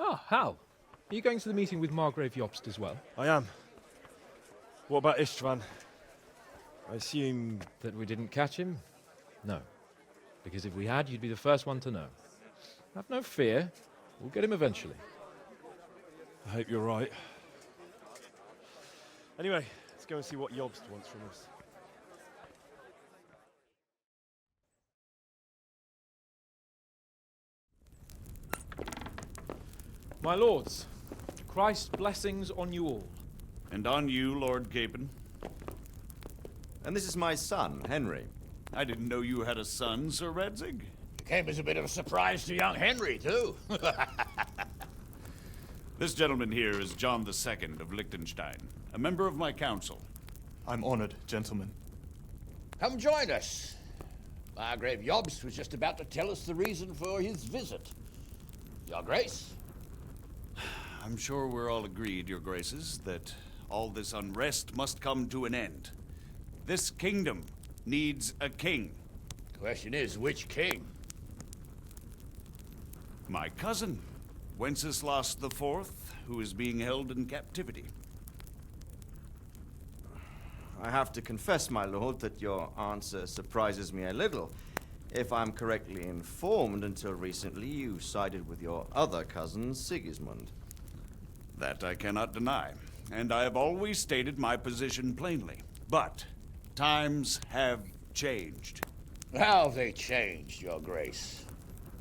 Ah, Hal. Are you going to the meeting with Margrave Jobst as well? I am. What about Istvan? I assume... That we didn't catch him? No. Because if we had, you'd be the first one to know. Have no fear. We'll get him eventually. I hope you're right. Anyway, let's go and see what Jobst wants from us. My lords, Christ's blessings on you all. And on you, Lord Capon. And this is my son, Henry. I didn't know you had a son, Sir Radzig. Came as a bit of a surprise to young Henry, too. This gentleman here is John II of Liechtenstein, a member of my council. I'm honored, gentlemen. Come join us. Margrave Jobst was just about to tell us the reason for his visit. Your Grace? I'm sure we're all agreed, Your Graces, that all this unrest must come to an end. This kingdom needs a king. The question is, which king? My cousin, Wenceslaus IV, who is being held in captivity. I have to confess, my lord, that your answer surprises me a little. If I'm correctly informed, until recently you sided with your other cousin, Sigismund. That I cannot deny, and I have always stated my position plainly. But times have changed. How have they changed, Your Grace?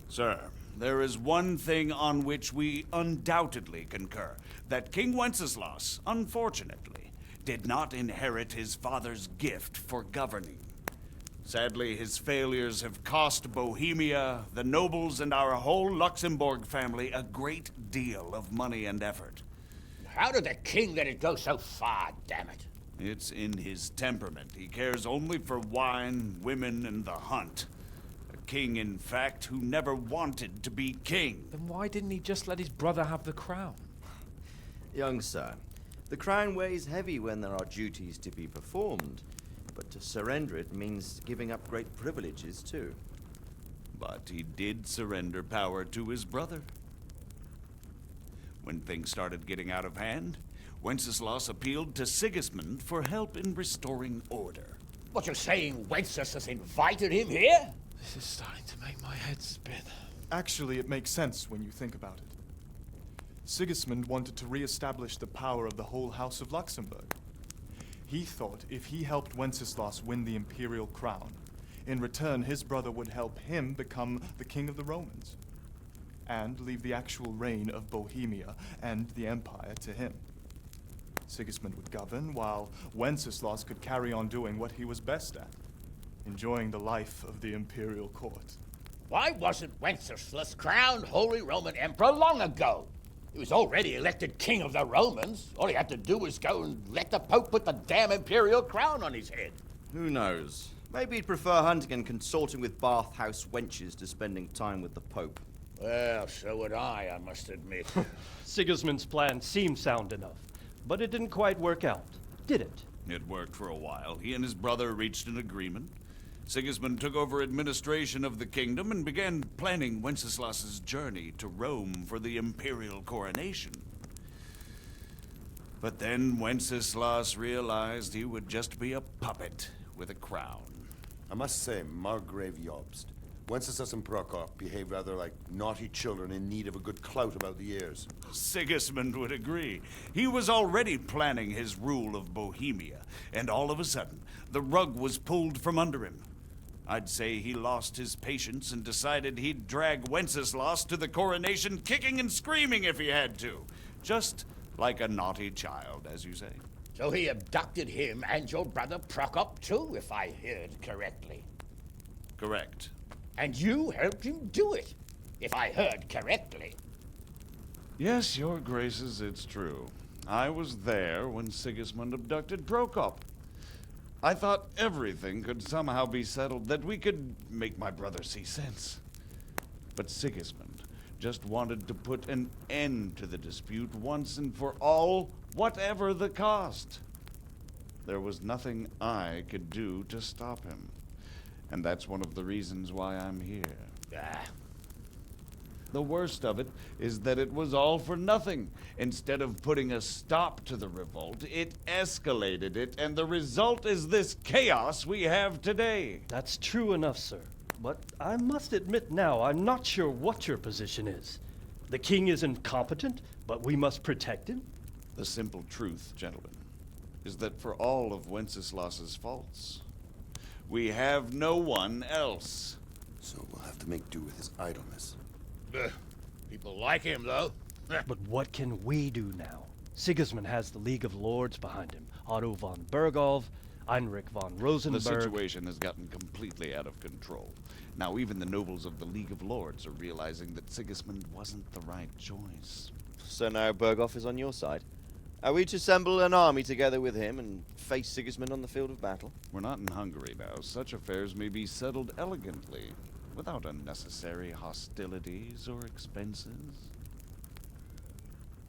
Sir, there is one thing on which we undoubtedly concur, that King Wenceslaus, unfortunately, did not inherit his father's gift for governing. Sadly, his failures have cost Bohemia, the nobles, and our whole Luxembourg family a great deal of money and effort. How did the king let it go so far, damn it? It's in his temperament. He cares only for wine, women, and the hunt. A king, in fact, who never wanted to be king. Then why didn't he just let his brother have the crown? Young sir, the crown weighs heavy when there are duties to be performed, but to surrender it means giving up great privileges too. But he did surrender power to his brother. When things started getting out of hand, Wenceslaus appealed to Sigismund for help in restoring order. What, you're saying Wenceslas has invited him here? This is starting to make my head spin. Actually, it makes sense when you think about it. Sigismund wanted to re-establish the power of the whole House of Luxembourg. He thought if he helped Wenceslaus win the imperial crown, in return his brother would help him become the king of the Romans, and leave the actual reign of Bohemia and the empire to him. Sigismund would govern, while Wenceslaus could carry on doing what he was best at, enjoying the life of the imperial court. Why wasn't Wenceslas crowned Holy Roman Emperor long ago? He was already elected king of the Romans. All he had to do was go and let the Pope put the damn imperial crown on his head. Who knows? Maybe he'd prefer hunting and consorting with bathhouse wenches to spending time with the Pope. Well, so would I must admit. Sigismund's plan seemed sound enough, but it didn't quite work out, did it? It worked for a while. He and his brother reached an agreement. Sigismund took over administration of the kingdom and began planning Wenceslas's journey to Rome for the imperial coronation. But then Wenceslaus realized he would just be a puppet with a crown. I must say, Margrave Jobst, Wenceslas and Prokop behave rather like naughty children in need of a good clout about the ears. Sigismund would agree. He was already planning his rule of Bohemia, and all of a sudden, the rug was pulled from under him. I'd say he lost his patience and decided he'd drag Wenceslaus to the coronation kicking and screaming if he had to. Just like a naughty child, as you say. So he abducted him and your brother Prokop too, if I heard correctly. Correct. And you helped him do it, if I heard correctly. Yes, your graces, it's true. I was there when Sigismund abducted Prokop. I thought everything could somehow be settled, that we could make my brother see sense. But Sigismund just wanted to put an end to the dispute once and for all, whatever the cost. There was nothing I could do to stop him. And that's one of the reasons why I'm here. The worst of it is that it was all for nothing. Instead of putting a stop to the revolt, it escalated it, and the result is this chaos we have today. That's true enough, sir. But I must admit now, I'm not sure what your position is. The king is incompetent, but we must protect him? The simple truth, gentlemen, is that for all of Wenceslaus's faults, we have no one else. So we'll have to make do with his idleness. People like him, though. But what can we do now? Sigismund has the League of Lords behind him. Otto von Berghof, Heinrich von Rosenberg. The situation has gotten completely out of control. Now even the nobles of the League of Lords are realizing that Sigismund wasn't the right choice. So now Berghof is on your side. Are we to assemble an army together with him and face Sigismund on the field of battle? We're not in Hungary now. Such affairs may be settled elegantly, without unnecessary hostilities or expenses.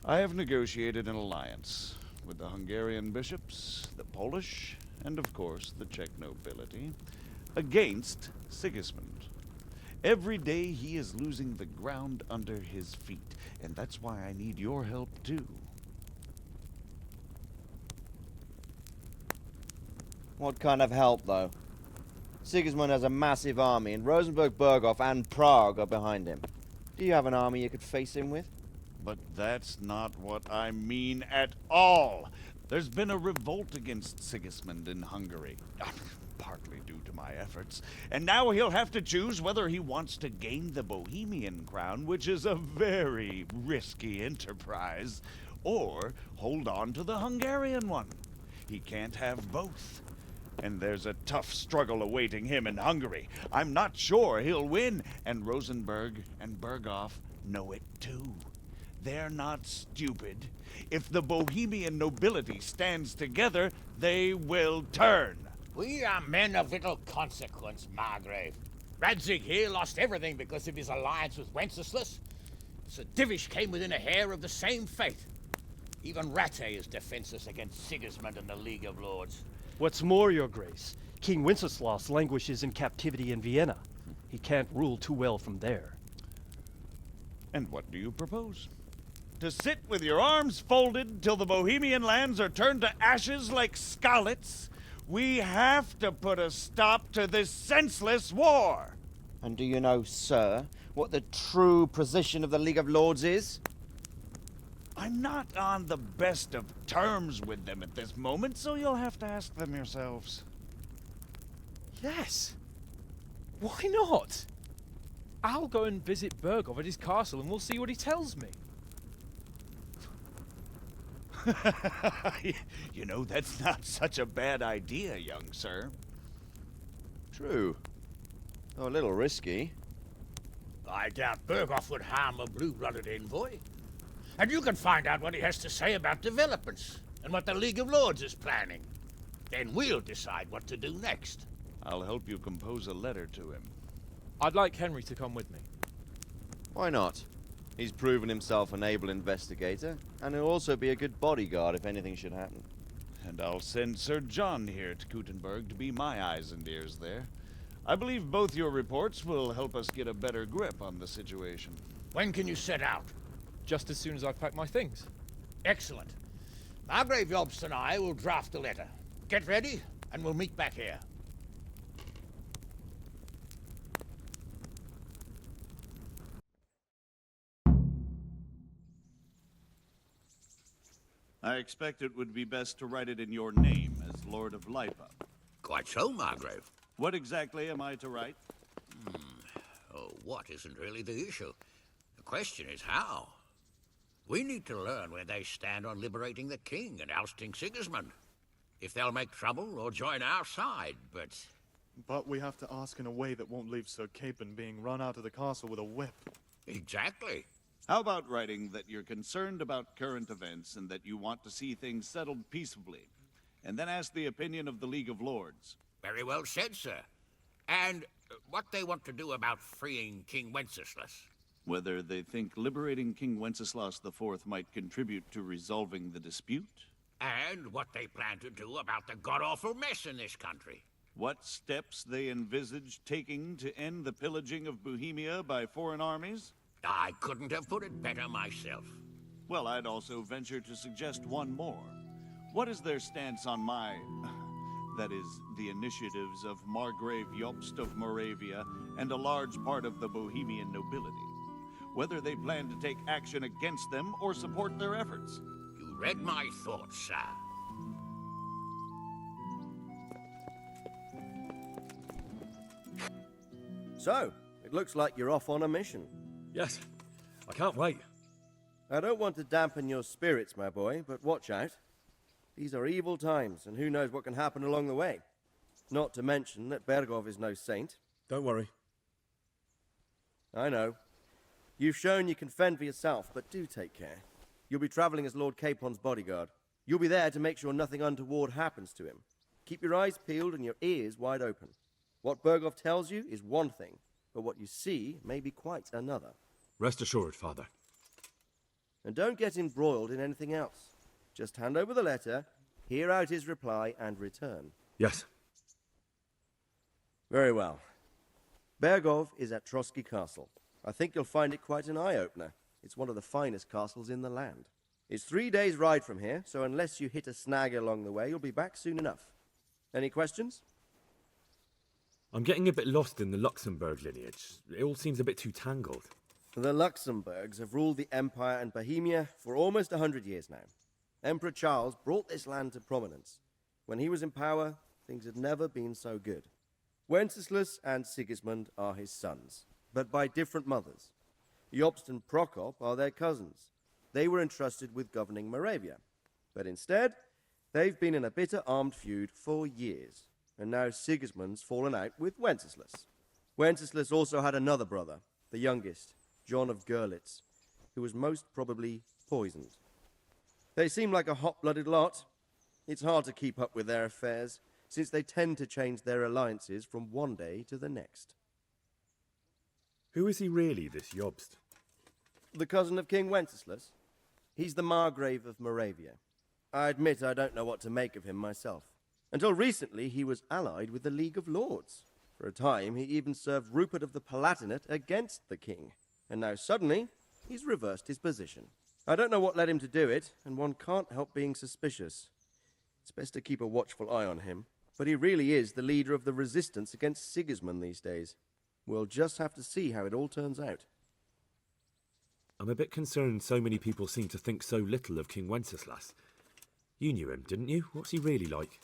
I have negotiated an alliance with the Hungarian bishops, the Polish, and of course the Czech nobility, against Sigismund. Every day he is losing the ground under his feet, and that's why I need your help too. What kind of help, though? Sigismund has a massive army, and Rosenberg, Berghof, and Prague are behind him. Do you have an army you could face him with? But that's not what I mean at all. There's been a revolt against Sigismund in Hungary, partly due to my efforts, and now he'll have to choose whether he wants to gain the Bohemian crown, which is a very risky enterprise, or hold on to the Hungarian one. He can't have both. And there's a tough struggle awaiting him in Hungary. I'm not sure he'll win, and Rosenberg and Berghof know it too. They're not stupid. If the Bohemian nobility stands together, they will turn. We are men of little consequence, Margrave. Radzig here lost everything because of his alliance with Wenceslaus. Sir Divish came within a hair of the same fate. Even Rattay is defenseless against Sigismund and the League of Lords. What's more, your grace, King Wenceslaus languishes in captivity in Vienna. He can't rule too well from there. And what do you propose? To sit with your arms folded till the Bohemian lands are turned to ashes like Skalitz? We have to put a stop to this senseless war! And do you know, sir, what the true position of the League of Lords is? I'm not on the best of terms with them at this moment, so you'll have to ask them yourselves. Yes. Why not? I'll go and visit Berghof at his castle and we'll see what he tells me. You know, that's not such a bad idea, young sir. True. Though a little risky. I doubt Berghof would harm a blue-blooded envoy. And you can find out what he has to say about developments and what the League of Lords is planning. Then we'll decide what to do next. I'll help you compose a letter to him. I'd like Henry to come with me. Why not? He's proven himself an able investigator, and he'll also be a good bodyguard if anything should happen. And I'll send Sir John here to Kuttenberg to be my eyes and ears there. I believe both your reports will help us get a better grip on the situation. When can you set out? Just as soon as I've packed my things. Excellent. Margrave Jobst and I will draft a letter. Get ready, and we'll meet back here. I expect it would be best to write it in your name as Lord of Lipa. Quite so, Margrave. What exactly am I to write? Oh, what isn't really the issue. The question is how. We need to learn where they stand on liberating the king and ousting Sigismund. If they'll make trouble or join our side, but... But we have to ask in a way that won't leave Sir Capon being run out of the castle with a whip. Exactly. How about writing that you're concerned about current events and that you want to see things settled peaceably, and then ask the opinion of the League of Lords? Very well said, sir. And what they want to do about freeing King Wenceslaus. Whether they think liberating King Wenceslaus IV might contribute to resolving the dispute? And what they plan to do about the god-awful mess in this country. What steps they envisage taking to end the pillaging of Bohemia by foreign armies? I couldn't have put it better myself. Well, I'd also venture to suggest one more. What is their stance on that is, the initiatives of Margrave Jobst of Moravia and a large part of the Bohemian nobility? Whether they plan to take action against them or support their efforts? You read my thoughts, sir. So, it looks like you're off on a mission. Yes, I can't wait. I don't want to dampen your spirits, my boy, but watch out. These are evil times, and who knows what can happen along the way. Not to mention that Bergov is no saint. Don't worry. I know. You've shown you can fend for yourself, but do take care. You'll be traveling as Lord Capon's bodyguard. You'll be there to make sure nothing untoward happens to him. Keep your eyes peeled and your ears wide open. What Bergov tells you is one thing, but what you see may be quite another. Rest assured, Father. And don't get embroiled in anything else. Just hand over the letter, hear out his reply, and return. Yes. Very well. Bergov is at Trotsky Castle. I think you'll find it quite an eye-opener. It's one of the finest castles in the land. It's 3 days' ride from here, so unless you hit a snag along the way, you'll be back soon enough. Any questions? I'm getting a bit lost in the Luxembourg lineage. It all seems a bit too tangled. The Luxembourgs have ruled the Empire and Bohemia for almost 100 years now. Emperor Charles brought this land to prominence. When he was in power, things had never been so good. Wenceslaus and Sigismund are his sons, but by different mothers. Jobst and Prokop are their cousins. They were entrusted with governing Moravia. But instead, they've been in a bitter armed feud for years. And now Sigismund's fallen out with Wenceslaus. Wenceslaus also had another brother, the youngest, John of Skalitz, who was most probably poisoned. They seem like a hot-blooded lot. It's hard to keep up with their affairs, since they tend to change their alliances from one day to the next. Who is he really, this Jobst? The cousin of King Wenceslaus. He's the Margrave of Moravia. I admit I don't know what to make of him myself. Until recently, he was allied with the League of Lords. For a time, he even served Rupert of the Palatinate against the king. And now suddenly, he's reversed his position. I don't know what led him to do it, and one can't help being suspicious. It's best to keep a watchful eye on him. But he really is the leader of the resistance against Sigismund these days. We'll just have to see how it all turns out. I'm a bit concerned so many people seem to think so little of King Wenceslaus. You knew him, didn't you? What's he really like?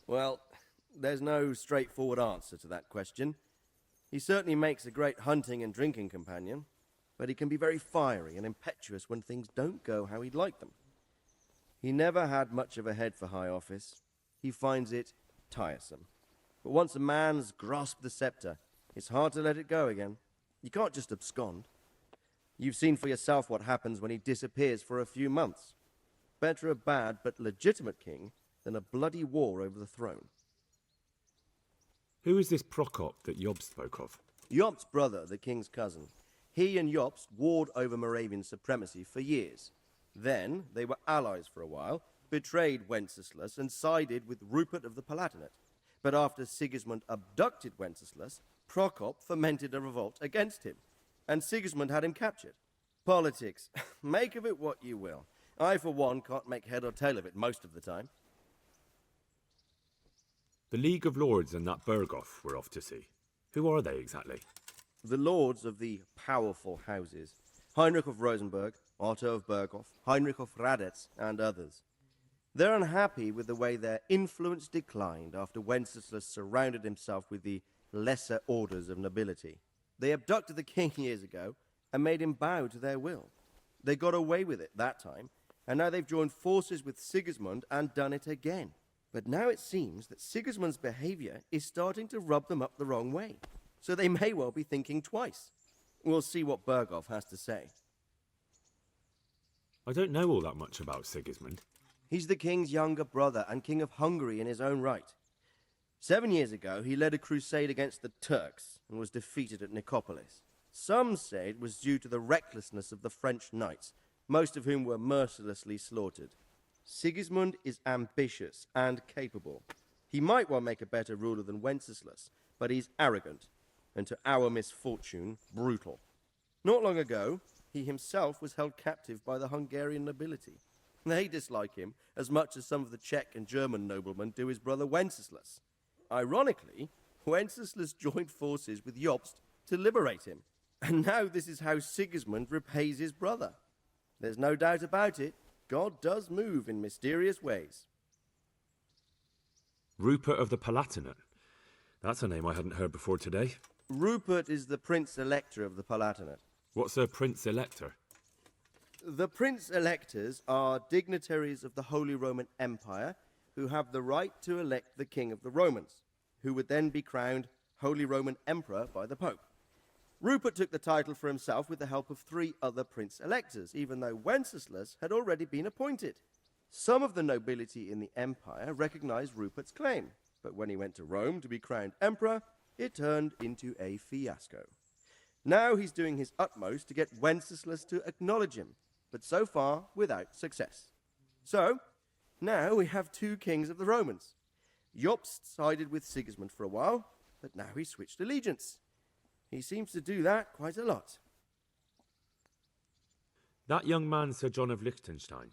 Well, there's no straightforward answer to that question. He certainly makes a great hunting and drinking companion, but he can be very fiery and impetuous when things don't go how he'd like them. He never had much of a head for high office. He finds it tiresome. But once a man's grasped the scepter, it's hard to let it go again. You can't just abscond. You've seen for yourself what happens when he disappears for a few months. Better a bad but legitimate king than a bloody war over the throne. Who is this Prokop that Jobst spoke of? Jobst's brother, the king's cousin. He and Jobst warred over Moravian supremacy for years. Then they were allies for a while, betrayed Wenceslaus and sided with Rupert of the Palatinate. But after Sigismund abducted Wenceslaus, Prokop fomented a revolt against him, and Sigismund had him captured. Politics. Make of it what you will. I, for one, can't make head or tail of it most of the time. The League of Lords and that Bergov we're off to see. Who are they exactly? The lords of the powerful houses. Heinrich of Rosenberg, Otto of Berghof, Heinrich of Radetz, and others. They're unhappy with the way their influence declined after Wenceslaus surrounded himself with the lesser orders of nobility. They abducted the king years ago and made him bow to their will. They got away with it that time, and now they've joined forces with Sigismund and done it again. But now it seems that Sigismund's behavior is starting to rub them up the wrong way, so they may well be thinking twice. We'll see what Bergov has to say. I don't know all that much about Sigismund. He's the king's younger brother and king of Hungary in his own right. 7 years ago, he led a crusade against the Turks and was defeated at Nicopolis. Some say it was due to the recklessness of the French knights, most of whom were mercilessly slaughtered. Sigismund is ambitious and capable. He might well make a better ruler than Wenceslaus, but he's arrogant, and to our misfortune, brutal. Not long ago, he himself was held captive by the Hungarian nobility. They dislike him as much as some of the Czech and German noblemen do his brother Wenceslaus. Ironically, Wenceslaus joined forces with Jobst to liberate him. And now this is how Sigismund repays his brother. There's no doubt about it, God does move in mysterious ways. Rupert of the Palatinate. That's a name I hadn't heard before today. Rupert is the Prince-Elector of the Palatinate. What's a Prince-Elector? The Prince-Electors are dignitaries of the Holy Roman Empire who have the right to elect the King of the Romans, who would then be crowned Holy Roman Emperor by the Pope. Rupert took the title for himself with the help of 3 other Prince-Electors, even though Wenceslaus had already been appointed. Some of the nobility in the empire recognized Rupert's claim, but when he went to Rome to be crowned emperor, it turned into a fiasco. Now he's doing his utmost to get Wenceslaus to acknowledge him, but so far without success. So, now we have 2 kings of the Romans. Jobst sided with Sigismund for a while, but now he's switched allegiance. He seems to do that quite a lot. That young man, Sir John of Liechtenstein.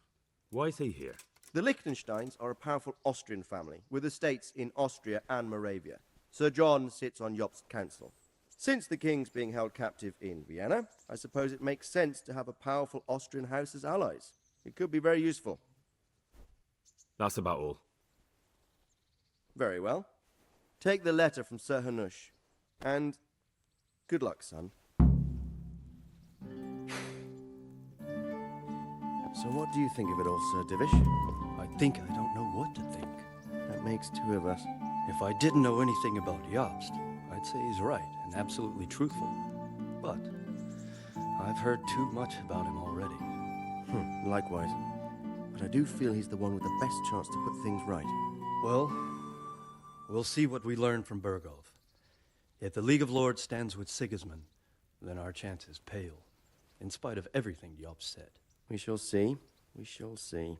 Why is he here? The Liechtensteins are a powerful Austrian family, with estates in Austria and Moravia. Sir John sits on Jobst's council. Since the king's being held captive in Vienna, I suppose it makes sense to have a powerful Austrian house as allies. It could be very useful. That's about all. Very well. Take the letter from Sir Hanush, and good luck, son. So what do you think of it all, Sir Divish? I think I don't know what to think. That makes 2 of us. If I didn't know anything about Jobst, I'd say he's right and absolutely truthful. But I've heard too much about him already. Likewise. But I do feel he's the one with the best chance to put things right. Well, we'll see what we learn from Bergov. If the League of Lords stands with Sigismund, then our chances pale, in spite of everything Jobst said. We shall see. We shall see.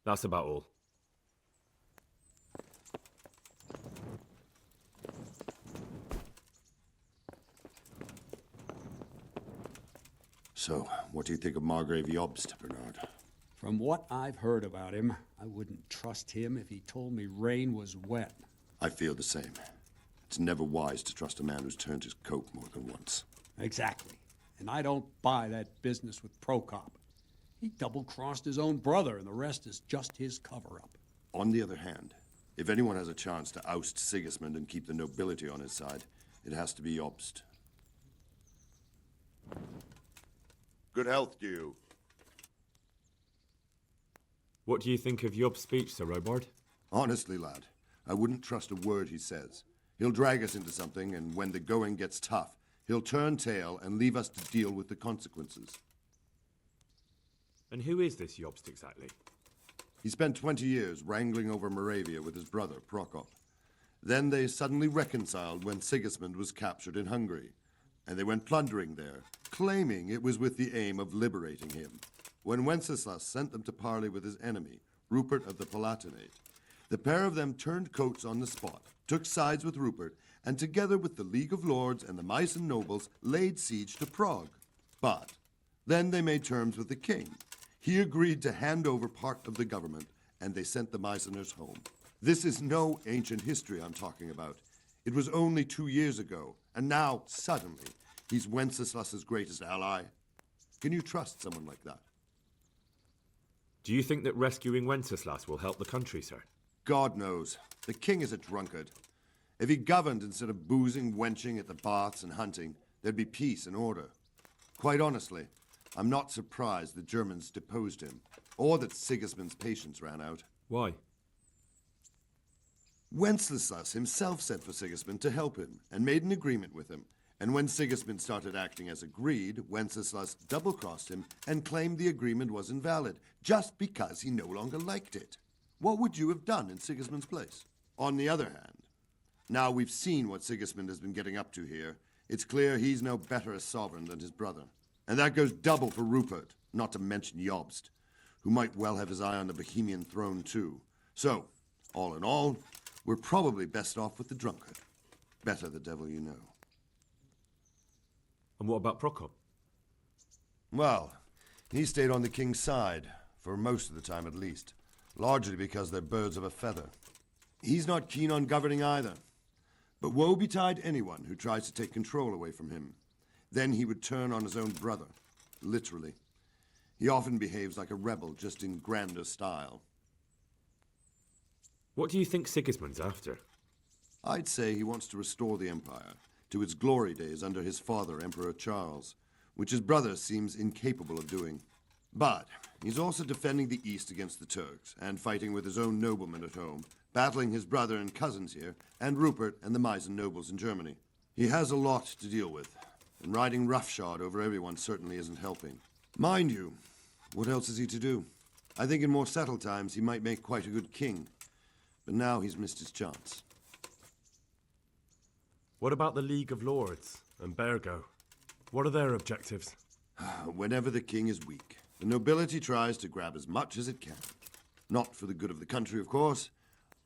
That's about all. So, what do you think of Margrave Jobst, Bernard? From what I've heard about him, I wouldn't trust him if he told me rain was wet. I feel the same. It's never wise to trust a man who's turned his coat more than once. Exactly. And I don't buy that business with Prokop. He double-crossed his own brother, and the rest is just his cover-up. On the other hand, if anyone has a chance to oust Sigismund and keep the nobility on his side, it has to be Jobst. Good health to you. What do you think of Jobst's speech, Sir Robard? Honestly, lad, I wouldn't trust a word he says. He'll drag us into something, and when the going gets tough, he'll turn tail and leave us to deal with the consequences. And who is this Jobst exactly? He spent 20 years wrangling over Moravia with his brother, Prokop. Then they suddenly reconciled when Sigismund was captured in Hungary, and they went plundering there, claiming it was with the aim of liberating him. When Wenceslaus sent them to parley with his enemy, Rupert of the Palatinate, the pair of them turned coats on the spot, took sides with Rupert, and together with the League of Lords and the Meissen nobles, laid siege to Prague. But then they made terms with the king. He agreed to hand over part of the government, and they sent the Meisseners home. This is no ancient history I'm talking about. It was only 2 years ago, and now, suddenly, he's Wenceslaus's greatest ally. Can you trust someone like that? Do you think that rescuing Wenceslaus will help the country, sir? God knows. The king is a drunkard. If he governed instead of boozing, wenching at the baths and hunting, there'd be peace and order. Quite honestly, I'm not surprised the Germans deposed him, or that Sigismund's patience ran out. Why? Wenceslaus himself sent for Sigismund to help him, and made an agreement with him. And when Sigismund started acting as agreed, Wenceslaus double-crossed him and claimed the agreement was invalid, just because he no longer liked it. What would you have done in Sigismund's place? On the other hand, now we've seen what Sigismund has been getting up to here, it's clear he's no better a sovereign than his brother. And that goes double for Rupert, not to mention Jobst, who might well have his eye on the Bohemian throne too. So, all in all, we're probably best off with the drunkard. Better the devil you know. And what about Prokop? Well, he stayed on the king's side, for most of the time at least, largely because they're birds of a feather. He's not keen on governing either. But woe betide anyone who tries to take control away from him. Then he would turn on his own brother, literally. He often behaves like a rebel, just in grander style. What do you think Sigismund's after? I'd say he wants to restore the empire to its glory days under his father, Emperor Charles, which his brother seems incapable of doing. But he's also defending the East against the Turks, and fighting with his own noblemen at home, battling his brother and cousins here, and Rupert and the Meissen nobles in Germany. He has a lot to deal with, and riding roughshod over everyone certainly isn't helping. Mind you, what else is he to do? I think in more settled times he might make quite a good king, but now he's missed his chance. What about the League of Lords and Bergo? What are their objectives? Whenever the king is weak, the nobility tries to grab as much as it can. Not for the good of the country, of course,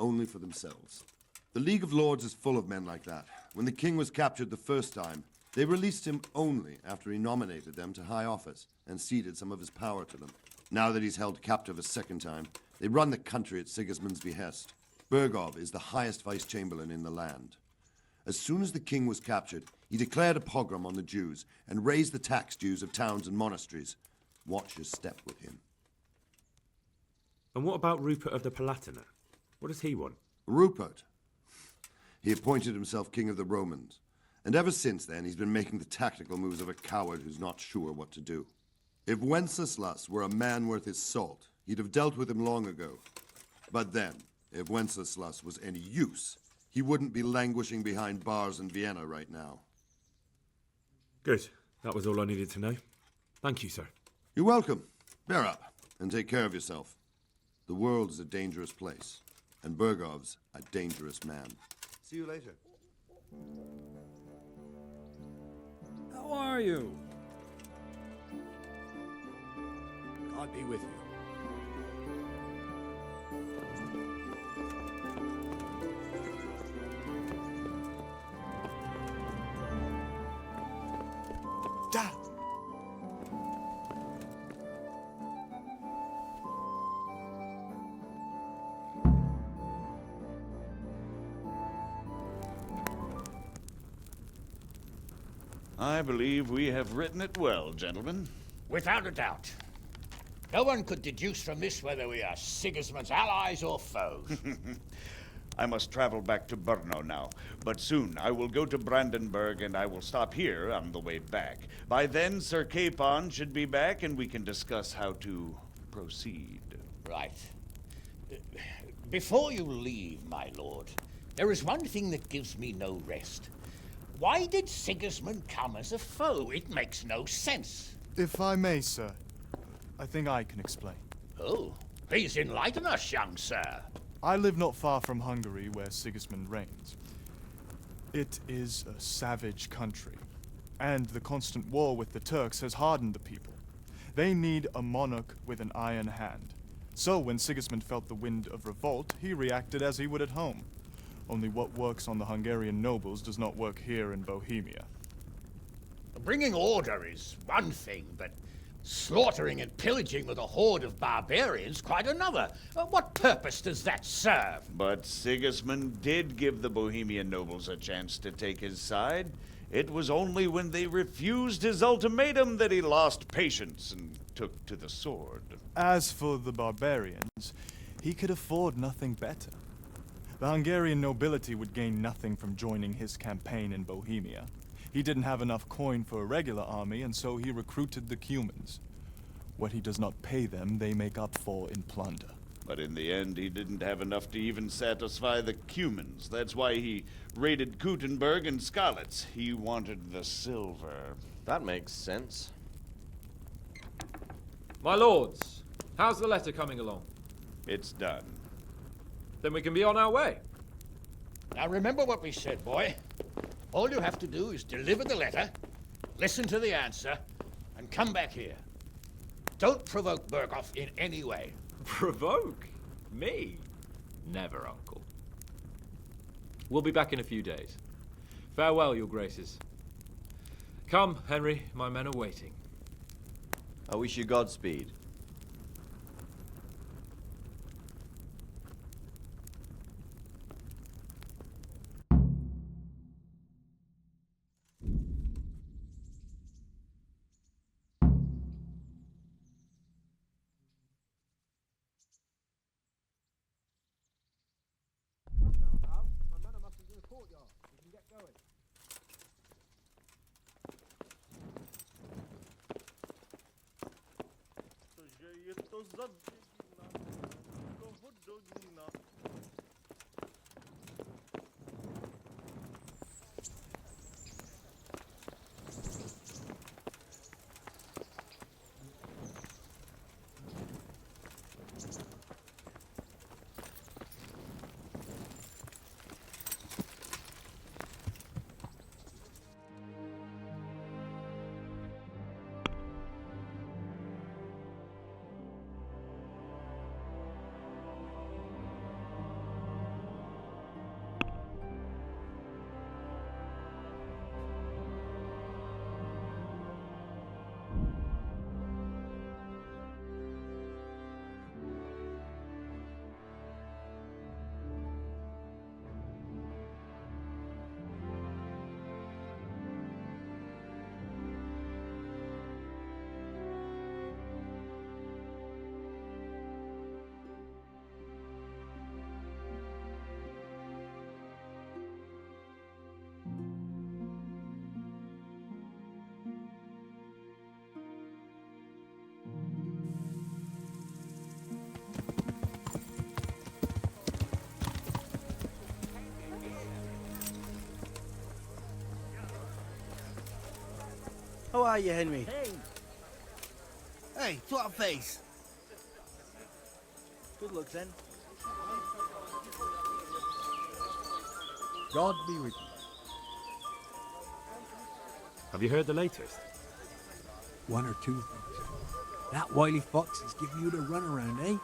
only for themselves. The League of Lords is full of men like that. When the king was captured the first time, they released him only after he nominated them to high office and ceded some of his power to them. Now that he's held captive a second time, they run the country at Sigismund's behest. Bergov is the highest vice-chamberlain in the land. As soon as the king was captured, he declared a pogrom on the Jews and raised the tax dues of towns and monasteries. Watch your step with him. And what about Rupert of the Palatinate? What does he want? Rupert? He appointed himself king of the Romans. And ever since then, he's been making the tactical moves of a coward who's not sure what to do. If Wenceslaus were a man worth his salt, he'd have dealt with him long ago. But then, if Wenceslaus was any use, he wouldn't be languishing behind bars in Vienna right now. Good. That was all I needed to know. Thank you, sir. You're welcome. Bear up, and take care of yourself. The world is a dangerous place, and Bergov's a dangerous man. See you later. How are you? God be with you. Dad! I believe we have written it well, gentlemen. Without a doubt. No one could deduce from this whether we are Sigismund's allies or foes. I must travel back to Brno now, but soon I will go to Brandenburg and I will stop here on the way back. By then, Sir Capon should be back and we can discuss how to proceed. Right. Before you leave, my lord, there is one thing that gives me no rest. Why did Sigismund come as a foe? It makes no sense. If I may, sir, I think I can explain. Oh, please enlighten us, young sir. I live not far from Hungary, where Sigismund reigns. It is a savage country, and the constant war with the Turks has hardened the people. They need a monarch with an iron hand. So when Sigismund felt the wind of revolt, he reacted as he would at home. Only what works on the Hungarian nobles does not work here in Bohemia. Bringing order is one thing, but slaughtering and pillaging with a horde of barbarians quite another. What purpose does that serve? But Sigismund did give the Bohemian nobles a chance to take his side. It was only when they refused his ultimatum that he lost patience and took to the sword. As for the barbarians, he could afford nothing better. The Hungarian nobility would gain nothing from joining his campaign in Bohemia. He didn't have enough coin for a regular army, and so he recruited the Cumans. What he does not pay them, they make up for in plunder. But in the end, he didn't have enough to even satisfy the Cumans. That's why he raided Kuttenberg and Skalitz. He wanted the silver. That makes sense. My lords, how's the letter coming along? It's done. Then we can be on our way. Now remember what we said, boy. All you have to do is deliver the letter, listen to the answer, and come back here. Don't provoke Berghoff in any way. Provoke? Me? Never, Uncle. We'll be back in a few days. Farewell, your graces. Come, Henry, my men are waiting. I wish you Godspeed. How are you, Henry? Hey! Hey, what a face. Good luck, then. God be with you. Have you heard the latest? One or two things. That wily fox is giving you the runaround, eh?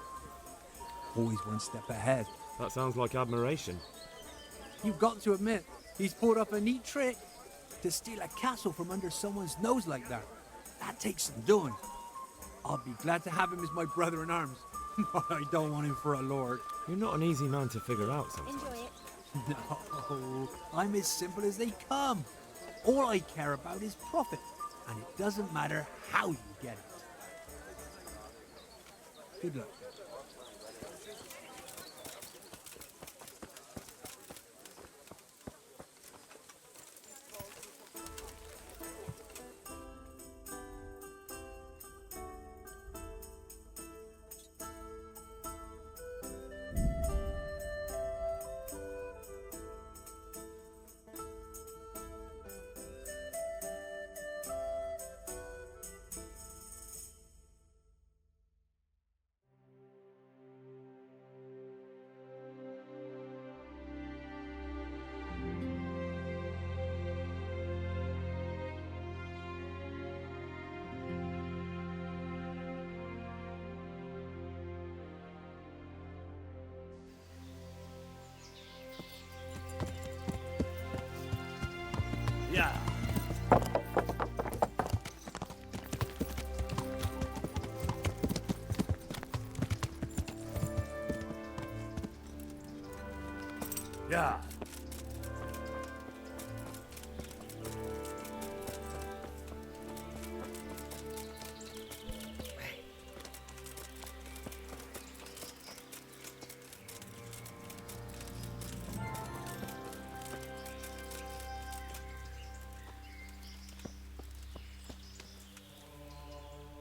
Always one step ahead. That sounds like admiration. You've got to admit, he's pulled up a neat trick. To steal a castle from under someone's nose like that. That takes some doing. I'll be glad to have him as my brother in arms. But I don't want him for a lord. You're not an easy man to figure out sometimes. Enjoy it. No, I'm as simple as they come. All I care about is profit. And it doesn't matter how you get it. Good luck. Yeah. Yeah.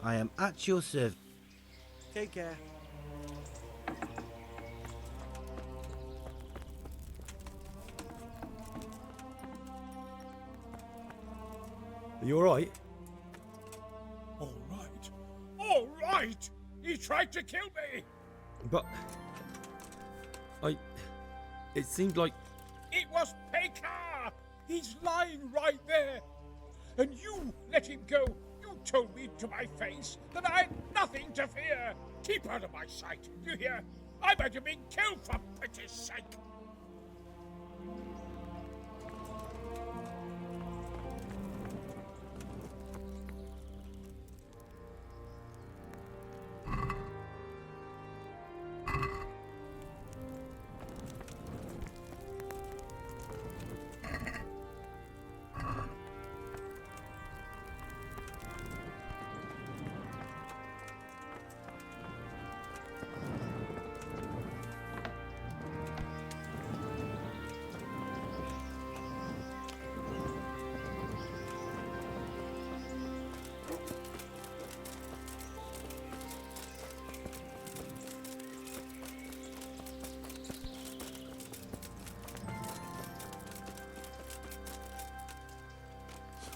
I am at your service. Take care. Are you alright? All right. All right! He tried to kill me! But... It seemed like... It was Pekar! He's lying right there! And you let him go! You told me to my face that I had nothing to fear! Keep out of my sight, you hear? I might have been killed for pity's sake!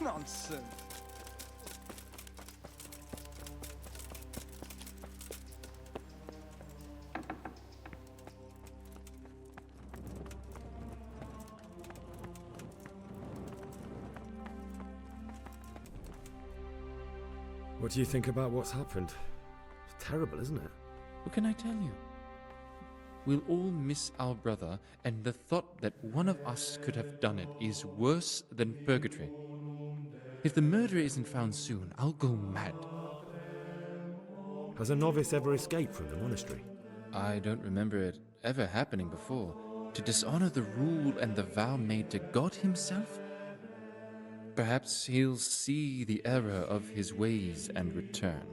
Nonsense. What do you think about what's happened? It's terrible, isn't it? What can I tell you? We'll all miss our brother, and the thought that one of us could have done it is worse than purgatory. If the murderer isn't found soon, I'll go mad. Has a novice ever escaped from the monastery? I don't remember it ever happening before. To dishonor the rule and the vow made to God himself? Perhaps he'll see the error of his ways and return.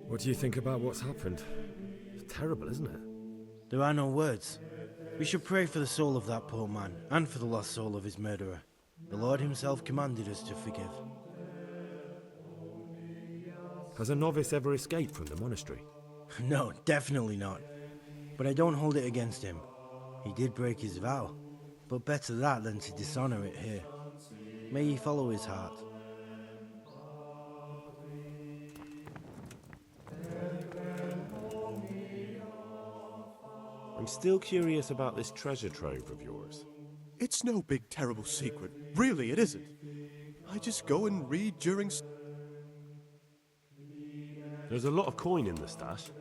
What do you think about what's happened? It's terrible, isn't it? There are no words. We should pray for the soul of that poor man, and for the lost soul of his murderer. The Lord himself commanded us to forgive. Has a novice ever escaped from the monastery? No, definitely not. But I don't hold it against him. He did break his vow, but better that than to dishonor it here. May he follow his heart. I'm still curious about this treasure trove of yours. It's no big terrible secret. Really, it isn't. I just go and read during... There's a lot of coin in the stash.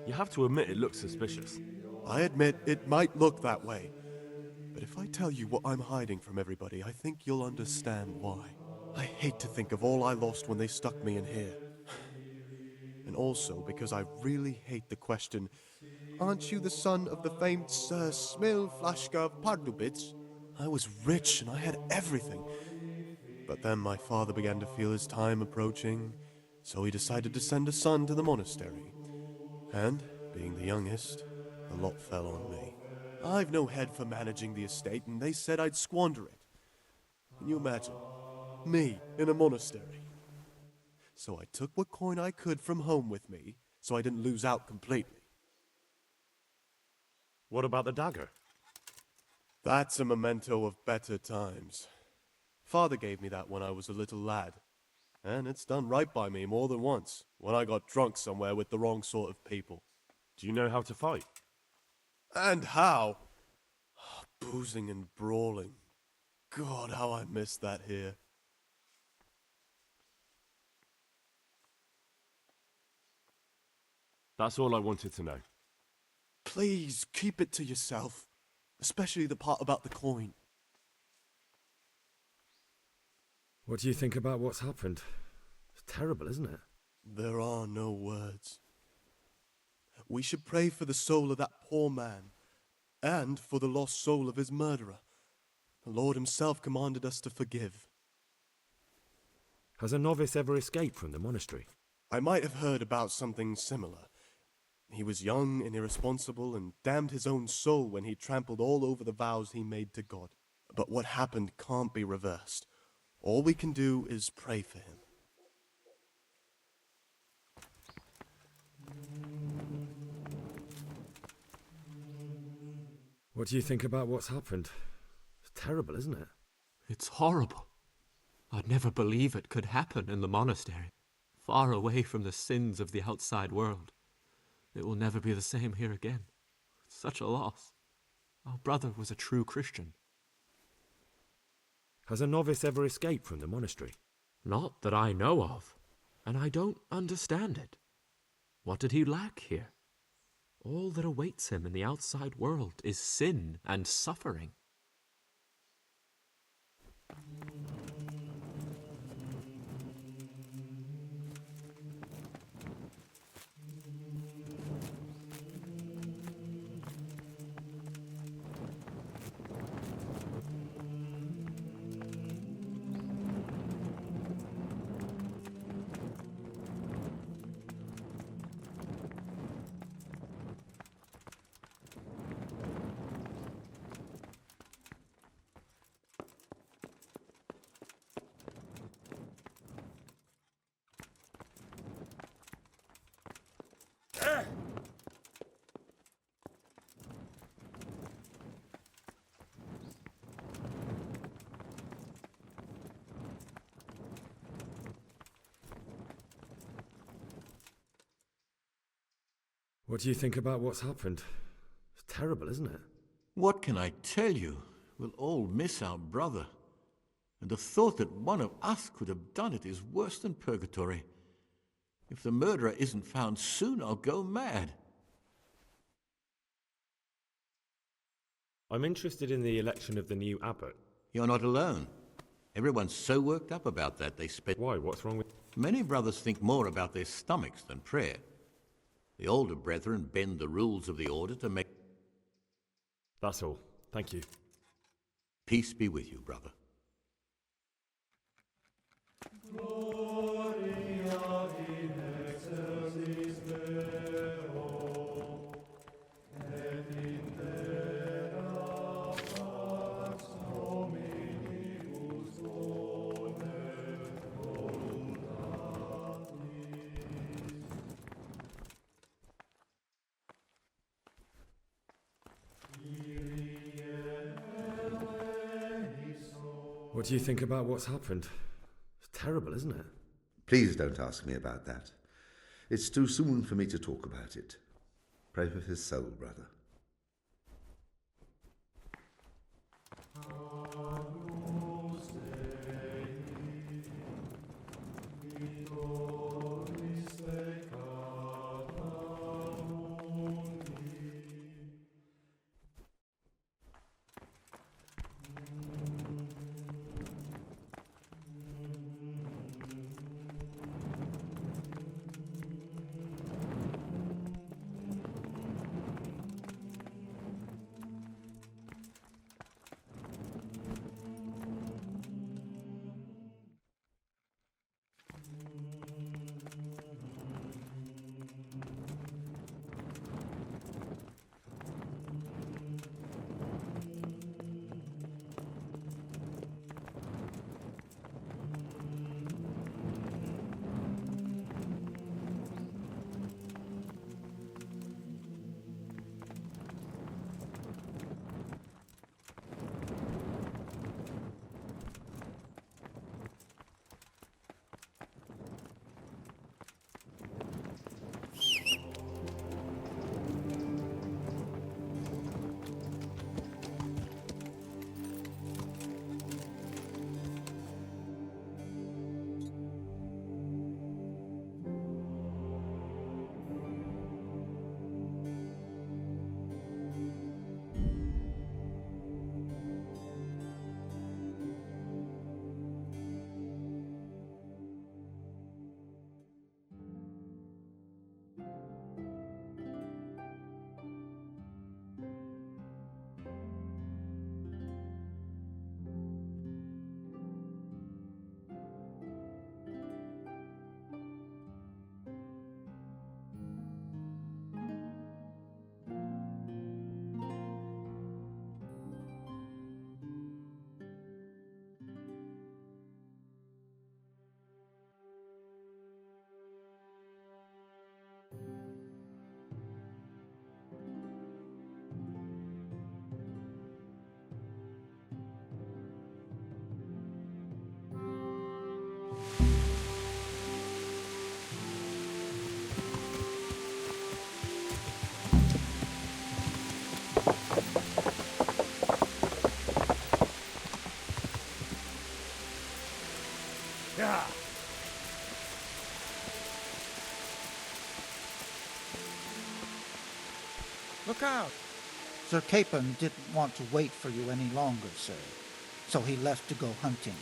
You have to admit it looks suspicious. I admit it might look that way. But if I tell you what I'm hiding from everybody, I think you'll understand why. I hate to think of all I lost when they stuck me in here. And also because I really hate the question, aren't you the son of the famed Sir Smil Flashka of Pardubitz? I was rich and I had everything. But then my father began to feel his time approaching, so he decided to send a son to the monastery. And, being the youngest, the lot fell on me. I've no head for managing the estate, and they said I'd squander it. Can you imagine? Me, in a monastery. So I took what coin I could from home with me, so I didn't lose out completely. What about the dagger? That's a memento of better times. Father gave me that when I was a little lad. And it's done right by me more than once, when I got drunk somewhere with the wrong sort of people. Do you know how to fight? And how? Boozing and brawling. God, how I miss that here. That's all I wanted to know. Please, keep it to yourself. Especially the part about the coin. What do you think about what's happened? It's terrible, isn't it? There are no words. We should pray for the soul of that poor man, and for the lost soul of his murderer. The Lord himself commanded us to forgive. Has a novice ever escaped from the monastery? I might have heard about something similar. He was young and irresponsible and damned his own soul when he trampled all over the vows he made to God. But what happened can't be reversed. All we can do is pray for him. What do you think about what's happened? It's terrible, isn't it? It's horrible. I'd never believe it could happen in the monastery, far away from the sins of the outside world. It will never be the same here again. It's such a loss. Our brother was a true Christian. Has a novice ever escaped from the monastery? Not that I know of, and I don't understand it. What did he lack here? All that awaits him in the outside world is sin and suffering. What do you think about what's happened? It's terrible, isn't it? What can I tell you? We'll all miss our brother. And the thought that one of us could have done it is worse than purgatory. If the murderer isn't found soon, I'll go mad. I'm interested in the election of the new abbot. You're not alone. Everyone's so worked up about that they spend... Why? What's wrong with... Many brothers think more about their stomachs than prayer. The older brethren bend the rules of the order to make... That's all. Thank you. Peace be with you, brother. What do you think about what's happened? It's terrible, isn't it? Please don't ask me about that. It's too soon for me to talk about it. Pray for his soul, brother. look out! Sir Capon didn't want to wait for you any longer, sir, so he left to go hunting.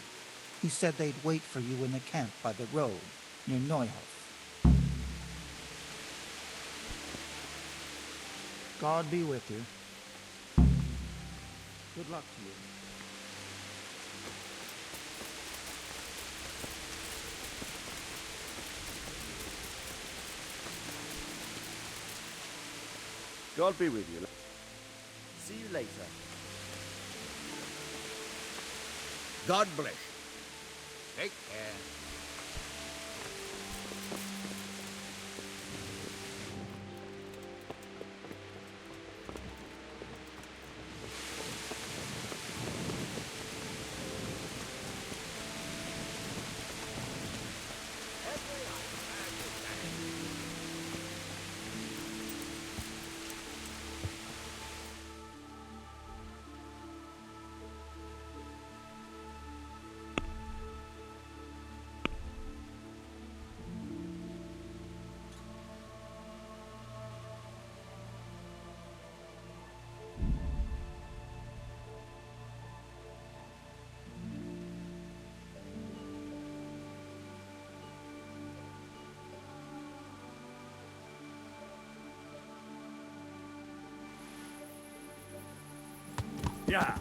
He said they'd wait for you in the camp by the road, near Neuhof. God be with you. Good luck to you. God be with you. See you later. God bless you. Take care. Yeah.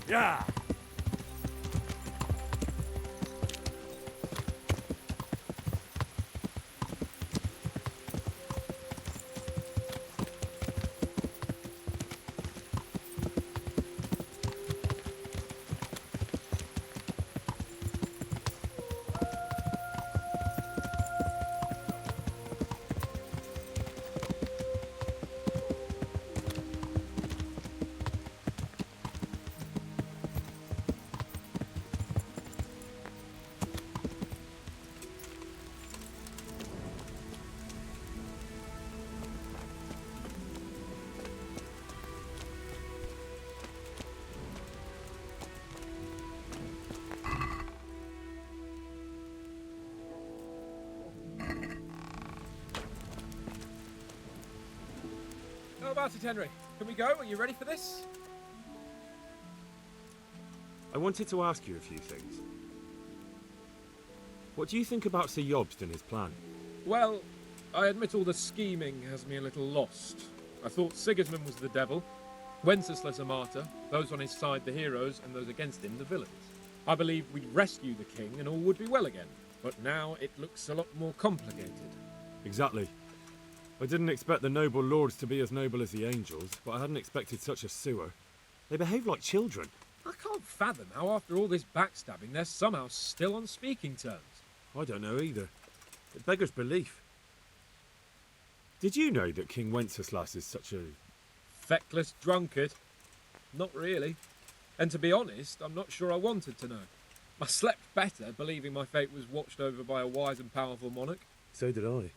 Yeah. How about it, Henry? Can we go? Are you ready for this? I wanted to ask you a few things. What do you think about Sir Jobst and his plan? Well, I admit all the scheming has me a little lost. I thought Sigismund was the devil, Wenceslaus a martyr, those on his side the heroes, and those against him the villains. I believed we'd rescue the king and all would be well again, but now it looks a lot more complicated. Exactly. I didn't expect the noble lords to be as noble as the angels, but I hadn't expected such a sewer. They behave like children. I can't fathom how after all this backstabbing they're somehow still on speaking terms. I don't know either. It beggars belief. Did you know that King Wenceslaus is such a... feckless drunkard? Not really. And to be honest, I'm not sure I wanted to know. I slept better believing my fate was watched over by a wise and powerful monarch. So did I.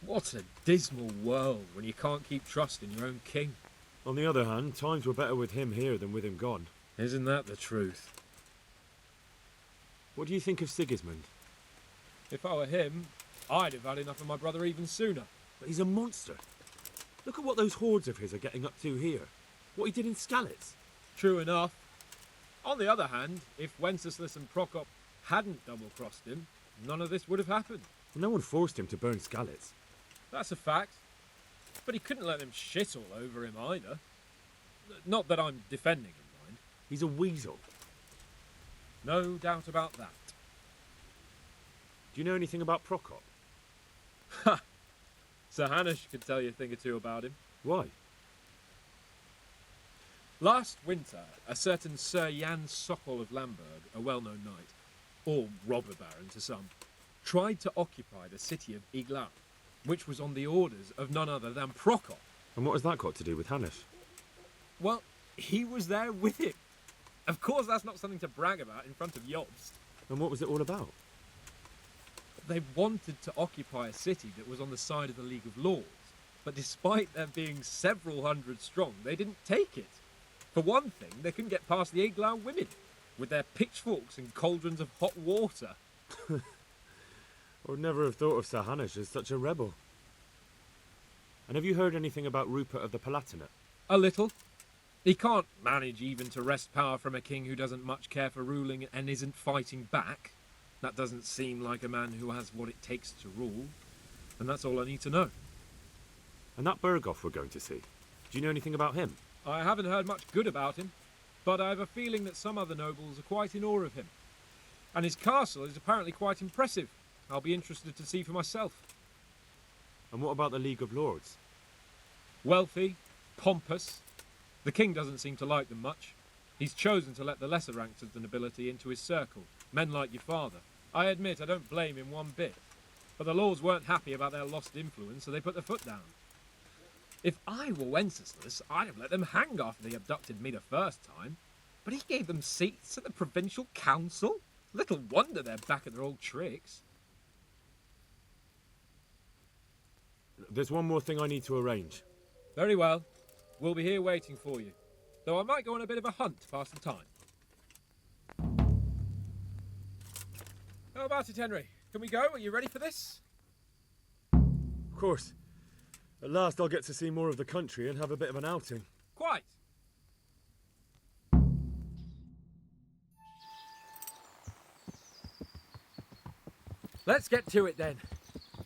What a dismal world when you can't keep trust in your own king. On the other hand, times were better with him here than with him gone. Isn't that the truth? What do you think of Sigismund? If I were him, I'd have had enough of my brother even sooner. But he's a monster. Look at what those hordes of his are getting up to here. What he did in Skalitz. True enough. On the other hand, if Wenceslaus and Prokop hadn't double-crossed him, none of this would have happened. No one forced him to burn Skalitz. That's a fact. But he couldn't let them shit all over him either. Not that I'm defending him, mind. He's a weasel. No doubt about that. Do you know anything about Prokop? Ha! Sir Hanush could tell you a thing or two about him. Why? Last winter, a certain Sir Jan Sokol of Lamberg, a well-known knight, or robber baron to some, tried to occupy the city of Iglau, which was on the orders of none other than Prokop. And what has that got to do with Hanush? Well, he was there with him. Of course that's not something to brag about in front of Jobst. And what was it all about? They wanted to occupy a city that was on the side of the League of Lords, but despite there being several hundred strong, they didn't take it. For one thing, they couldn't get past the Iglau women, with their pitchforks and cauldrons of hot water. I would never have thought of Sir Hanush as such a rebel. And have you heard anything about Rupert of the Palatinate? A little. He can't manage even to wrest power from a king who doesn't much care for ruling and isn't fighting back. That doesn't seem like a man who has what it takes to rule. And that's all I need to know. And that Berghoff we're going to see, do you know anything about him? I haven't heard much good about him, but I have a feeling that some other nobles are quite in awe of him. And his castle is apparently quite impressive. I'll be interested to see for myself. And what about the League of Lords? Wealthy, pompous. The king doesn't seem to like them much. He's chosen to let the lesser ranks of the nobility into his circle, men like your father. I admit I don't blame him one bit, but the lords weren't happy about their lost influence, so they put their foot down. If I were Wenceslas, I'd have let them hang after they abducted me the first time, but he gave them seats at the provincial council. Little wonder they're back at their old tricks. There's one more thing I need to arrange. Very well. We'll be here waiting for you, though I might go on a bit of a hunt to pass the time. How about it, Henry? Can we go? Are you ready for this? Of course. At last I'll get to see more of the country and have a bit of an outing. Quite. Let's get to it then.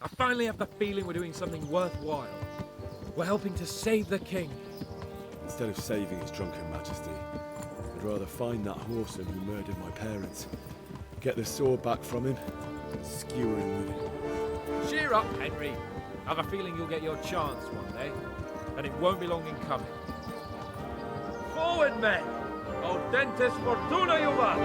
I finally have the feeling we're doing something worthwhile. We're helping to save the king. Instead of saving his drunken majesty, I'd rather find that horseman who murdered my parents, get the sword back from him, and skewer him with it. Cheer up, Henry. I've a feeling you'll get your chance one day, and it won't be long in coming. Forward, men! Audentes fortuna juvat!